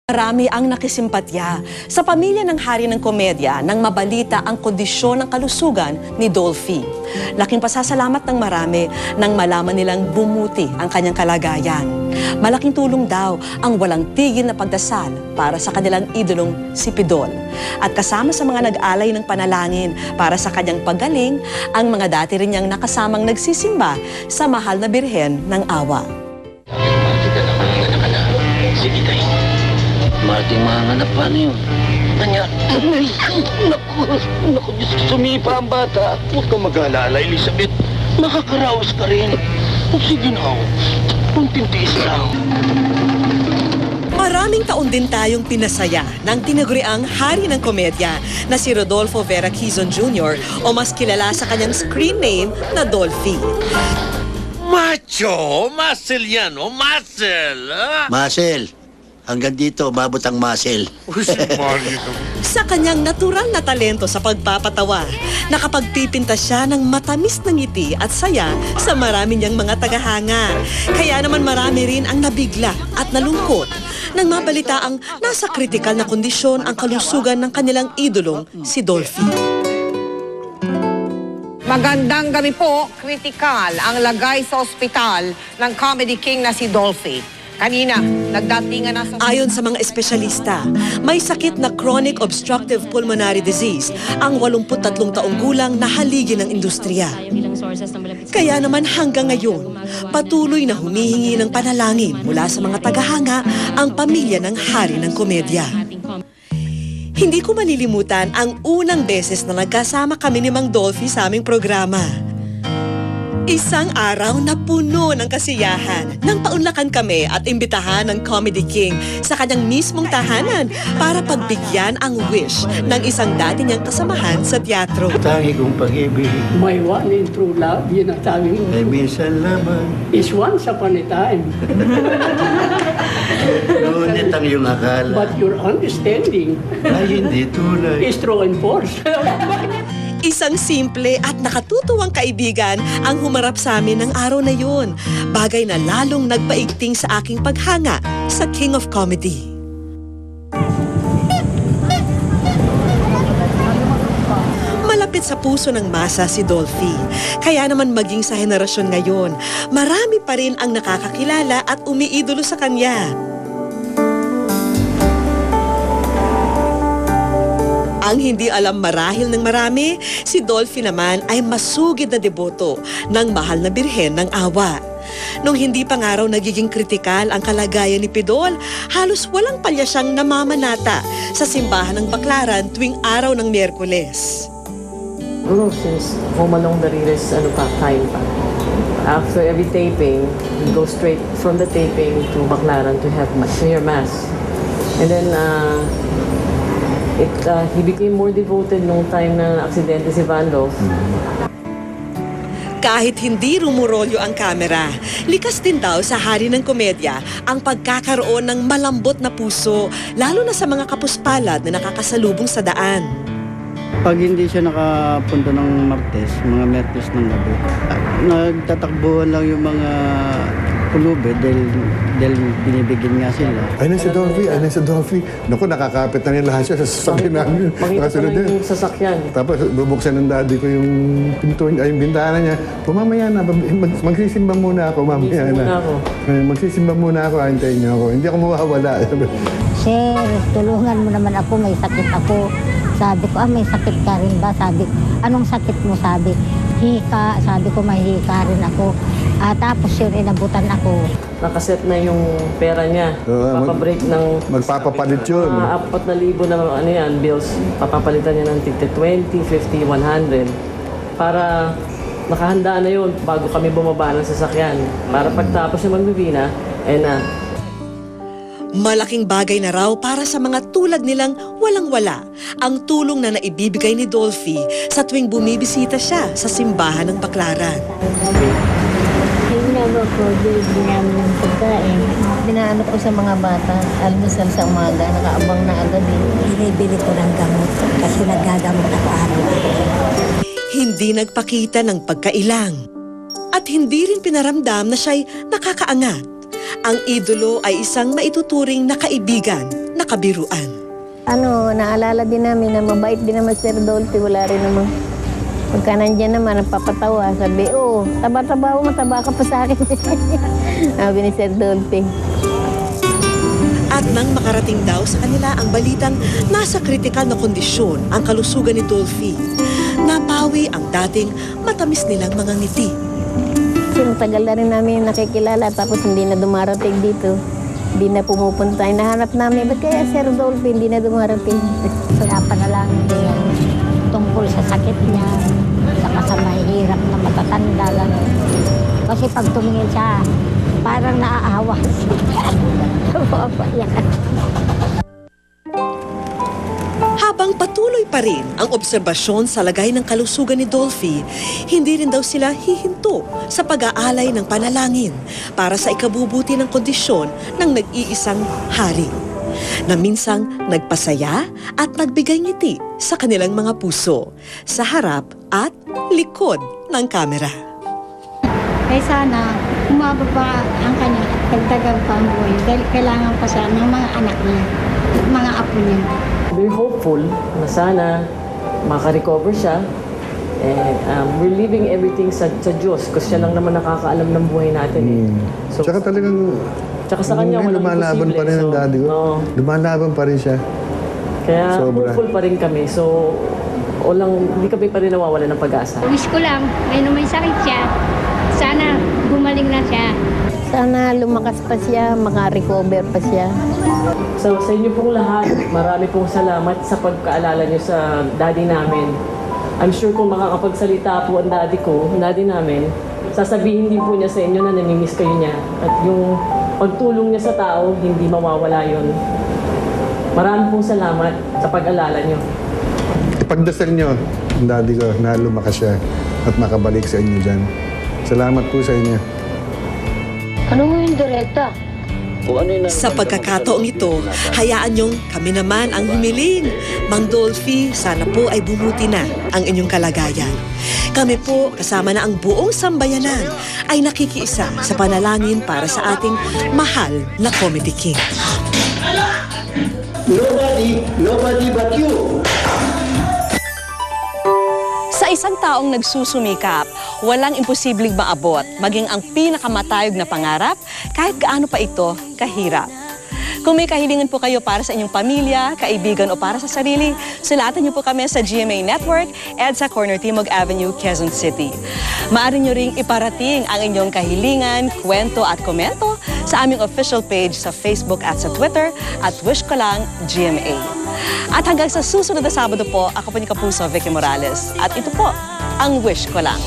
Marami ang nakisimpatya sa pamilya ng hari ng komedya nang mabalita ang kondisyon ng kalusugan ni Dolphy. Laking pasasalamat ng marami nang malaman nilang bumuti ang kanyang kalagayan. Malaking tulong daw ang walang tigil na pagdasal para sa kanilang idolong si Pidol. At kasama sa mga nag-alay ng panalangin para sa kanyang paggaling, ang mga dati rin niyang nakasamang nagsisimba sa mahal na Birhen ng Awa. Sige tayo. Mating mga anak, paano yun? Kanya, naku, Diyos ko, sumipa ang bata. Huwag kang mag-alala, Elizabeth. Makakaraos ka rin. Sige na, kunting tiis lang. Maraming taon din tayong pinasaya ng tinaguriang hari ng komedya na si Rodolfo Vera Quezon Jr. o mas kilala sa kanyang screen name na Dolphy. Macho! Muscle yan, oh! Muscle! Ah? Muscle. Hanggang dito, mabot ang muscle. Si Mario. Sa kanyang natural na talento sa pagpapatawa, nakapagpipinta siya ng matamis na ngiti at saya sa marami niyang mga tagahanga. Kaya naman marami rin ang nabigla at nalungkot nang mabalita ang nasa kritikal na kondisyon ang kalusugan ng kanilang idolong si Dolphy. Magandang gabi po, kritikal ang lagay sa ospital ng comedy king na si Dolphy. Kanina, nagdatingan na sa... Ayon sa mga espesyalista, may sakit na chronic obstructive pulmonary disease ang 83 taong gulang na haligi ng industriya. Kaya naman hanggang ngayon, patuloy na humihingi ng panalangin mula sa mga tagahanga ang pamilya ng hari ng komedya. Hindi ko malilimutan ang unang beses na nagkasama kami ni Mang Dolphy sa aming programa. Isang araw na puno ng kasiyahan nang paunlakan kami at imbitahan ng Comedy King sa kanyang mismong tahanan para pagbigyan ang wish ng isang dati niyang kasamahan sa teatro. Tangi kong pag-ibig, My one and true love, yun ang sabi mo, ay minsan lamang. is once upon a time. Ngunit ang iyong akala, But your understanding ay hindi tunay. is true and force. Isang simple at nakatutuwang kaibigan ang humarap sa amin ng araw na yun. Bagay na lalong nagpaigting sa aking paghanga sa King of Comedy. Malapit sa puso ng masa si Dolphy. Kaya naman maging sa henerasyon ngayon, marami pa rin ang nakakakilala at umiidolo sa kanya. Ang hindi alam marahil ng marami, si Dolphy naman ay masugid na deboto ng mahal na Birhen ng Awa. Nung hindi pa nga raw nagiging kritikal ang kalagayan ni Pidol, halos walang palya siyang namamanata sa simbahan ng Baclaran tuwing araw ng Miyerkules. Since Home Along the Riles, time pa. After every taping, we go straight from the taping to Baclaran to have prayer mass. And then, he became more devoted nung time na aksidente si Vandolph. Kahit hindi rumurolyo ang kamera, likas din daw sa hari ng komedya ang pagkakaroon ng malambot na puso, lalo na sa mga kapuspalad na nakakasalubong sa daan. Pag hindi siya nakapunta ng Martes, mga Mertes ng gabi, nagtatakbuhan lang yung mga pulubi dahil binibigyan nga sila. Ay na si Dolphy, ay na si Dolphy. Naku, nakakapit na niya lahat siya sa sasakyan namin. Makita ko na yung sasakyan. Tapos bubuksan ng daddy ko yung pinto, ay yung bintana niya. Mamaya na, magsisimba muna ako, mamaya na. Magsisimba muna ako, antayin niyo ako. Hindi ako mawawala. Sir, tulungan mo naman ako, may sakit ako. Sabi ko, may sakit ka rin ba? Sabi, anong sakit mo? Sabi, hika. Sabi ko, may hika rin ako. Tapos yun, inabutan ako. Nakaset na yung pera niya. Papabreak ng... Magpapapalit yun. 4,000 na bills. Papapalitan niya ng 20, 50, 100. Para nakahanda na yun bago kami bumaba ng sasakyan. Para pagtapos yung magbibina, Malaking bagay na raw para sa mga tulad nilang walang-wala ang tulong na naibibigay ni Dolphy sa tuwing bumibisita siya sa simbahan ng Baclaran. Ginagawa ko, bibili namin ng pagkain. Binaano ko sa mga bata, almusal sa umaga, nakaabang na agad eh. Binibili ko ng gamot kasi nagagamot ako araw-araw. Hindi nagpakita ng pagkailang. At hindi rin pinaramdam na siya'y nakakaangat. Ang idolo ay isang maituturing na kaibigan na kabiruan. Naalala din namin na mabait din naman Sir Dolphy. Wala rin naman. Pagka nandiyan naman, nagpapatawa. Sabi, taba-taba mo, mataba ka pa sa akin. Sabi ni Sir Dolphy. At nang makarating daw sa kanila ang balitang nasa kritikal na kondisyon ang kalusugan ni Dolphy, napawi ang dating matamis nilang mga ngiti. Kasi matagal na rin namin nakikilala tapos hindi na dumarating dito. Hindi na pumupunta. Nahanap namin, ba't kaya Sir Dolphy hindi na dumarating? Kaya panalangin din tungkol sa sakit niya, saka sa mahihirap na matatanda lang. Kasi pag tumingin siya, parang naaawa siya. Papayakan. Habang patuloy pa rin ang obserbasyon sa lagay ng kalusugan ni Dolphy, hindi rin daw sila hihinto sa pag-aalay ng panalangin para sa ikabubuti ng kondisyon ng nag-iisang hari, na minsang nagpasaya at nagbigay ngiti sa kanilang mga puso sa harap at likod ng kamera. Eh sana, umaba pa ang kanya at dagdagan pa ang buhay. Dahil kailangan pa siya ng mga anak niya, mga apo niya. We're hopeful na sana makarecover siya. We're leaving everything sa Diyos kasi siya lang naman nakakaalam ng buhay natin. So, Tsaka talagang tsaka sa kanya walang lumalaban pa rin ang daddy ko. Lumalaban pa rin siya. Kaya Sobra. hopeful pa rin kami. So, hindi kami pa rin nawawala ng pag-asa. Wish ko lang, may sakit siya. Sana gumaling na siya. Sana lumakas pa siya, makarecover pa siya. So, sa inyo pong lahat, marami pong salamat sa pagkaalala niyo sa daddy namin. I'm sure kung makakapagsalita po ang daddy namin, sasabihin din po niya sa inyo na namimiss kayo niya. At yung pagtulong niya sa tao, hindi mawawala yun. Marami pong salamat sa pag-alala niyo. Ipagdasal niyo ang daddy ko na lumakas siya at makabalik sa inyo dyan. Salamat po sa inyo. Ano mo yung direkta? Sa pagkakataong ito, hayaan niyong kami naman ang humiling. Mang Dolphy, sana po ay bumuti na ang inyong kalagayan. Kami po, kasama na ang buong sambayanan, ay nakikiisa sa panalangin para sa ating mahal na Comedy King. Nobody but you. Sa isang taong nagsusumikap, walang imposibleng maabot, maging ang pinakamatayog na pangarap, kahit gaano pa ito kahirap. Kung may kahilingan po kayo para sa inyong pamilya, kaibigan o para sa sarili, sulatan niyo po kami sa GMA Network at sa Corner Timog Avenue, Quezon City. Maaari niyo ring iparating ang inyong kahilingan, kwento at komento sa aming official page sa Facebook at sa Twitter at Wish Ko Lang GMA. At hanggang sa susunod na Sabado po, ako po ni Kapuso Vicky Morales. At ito po, ang Wish Ko Lang.